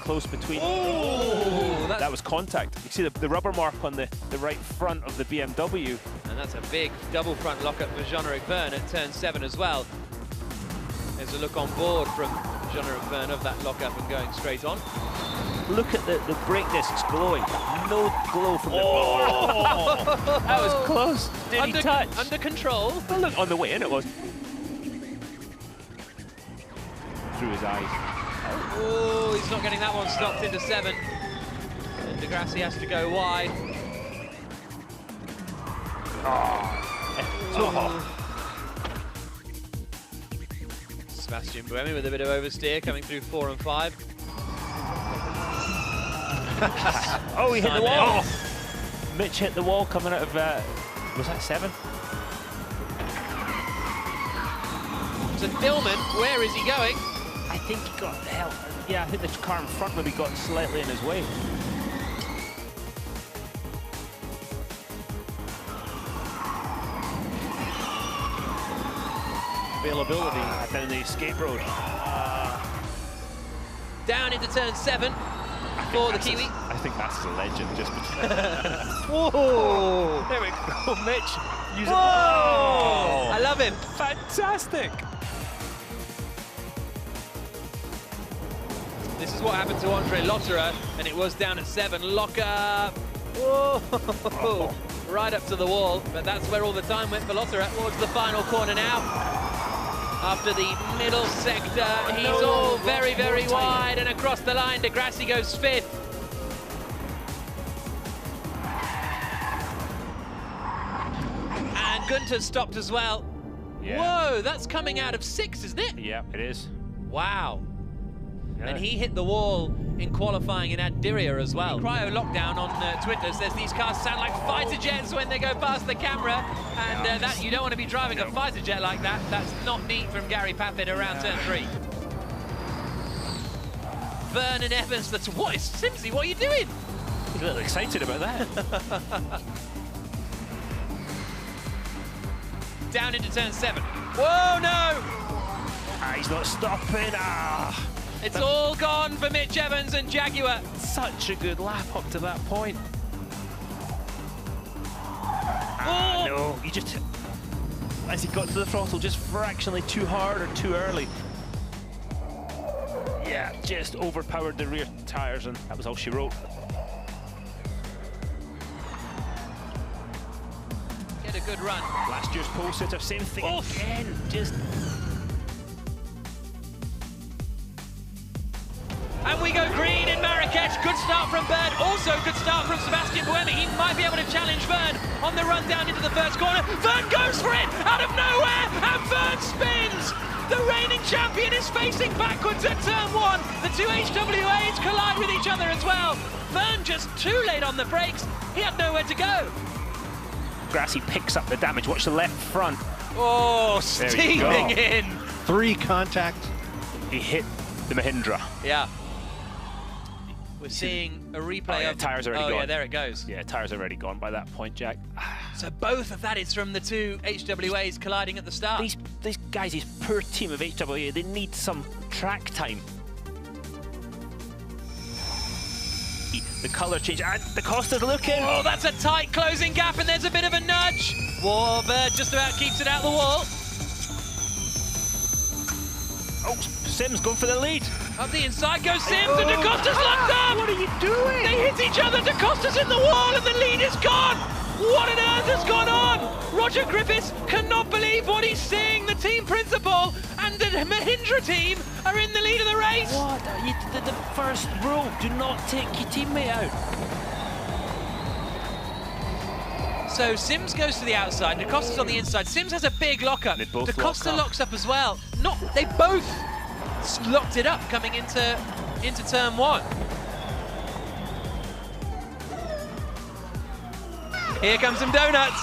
close between. Oh, that was contact. You see the rubber mark on the right front of the BMW. And that's a big double front lockup for Jean-Eric Vergne at turn 7 as well. There's a look on board from Jean-Eric Vergne of that lockup and going straight on. Look at the brake discs glowing. No glow from the... Oh! That was close. Did he touch? Under control. Well, look, on the way in it was. Through his eyes. Oh, he's not getting that one stopped into 7. And de Grassi has to go wide. Sebastian Buemi with a bit of oversteer coming through 4 and 5. Oh, he hit the wall. Oh. Mitch hit the wall coming out of, was that 7? So Dillman, where is he going? I think he got the hell. Yeah, I think the car in front maybe got slightly in his way. Availability down the escape road. Down into turn 7 for the Kiwi. I think that's a legend just between. Whoa! There we go, Mitch. Use it. Oh! I love him. Fantastic. This is what happened to Andre Lotterer, and it was down at 7. Lockup. Whoa! Oh. Right up to the wall, but that's where all the time went for Lotterer. Towards the final corner now. After the middle sector, he's all very, very wide, and across the line, de Grassi goes 5th. And Gunter's stopped as well. Yeah. Whoa, that's coming out of 6, isn't it? Yeah, it is. Wow. Yeah. And he hit the wall in qualifying in Adiria as well. Cryo Lockdown on Twitter says these cars sound like fighter jets when they go past the camera, and that you don't want to be driving a fighter jet like that. That's not neat from Gary Pappin around turn 3. Vergne and Evans, what is Simsy, what are you doing? He's a little excited about that. Down into turn 7. Whoa, no! He's not stopping. It's all gone for Mitch Evans and Jaguar. Such a good lap up to that point. No, he just, as he got to the throttle, just fractionally too hard or too early. Yeah, just overpowered the rear tyres, and that was all she wrote. Get a good run. Last year's pole sitter, same thing again. Just. And we go green in Marrakesh. Good start from Bird. Also good start from Sebastian Buemi. He might be able to challenge Vergne on the run down into the first corner. Vergne goes for it out of nowhere, and Vergne spins. The reigning champion is facing backwards at turn 1. The two HWAs collide with each other as well. Vergne just too late on the brakes. He had nowhere to go. Grassi picks up the damage. Watch the left front. Oh, steaming in. 3 contact. He hit the Mahindra. Yeah. We're seeing a replay of... tyres already gone. Yeah, there it goes. Yeah, tyres already gone by that point, Jack. So both of that is from the two HWAs colliding at the start. These guys, these poor team of HWA, they need some track time. The colour change, and the Costa's looking. Oh, that's a tight closing gap, and there's a bit of a nudge. Warbird just about keeps it out the wall. Oh, Sims going for the lead. Up the inside goes Sims, and De Costa's locked up! What are you doing? They hit each other, De Costa's in the wall, and the lead is gone! What on earth has gone on? Roger Griffiths cannot believe what he's seeing. The team principal and the Mahindra team are in the lead of the race. What? The first rule, do not take your teammate out. So Sims goes to the outside, De Costa's on the inside. Sims has a big lockup. De Costa locks up as well. They both locked it up coming into turn 1. Here comes some donuts.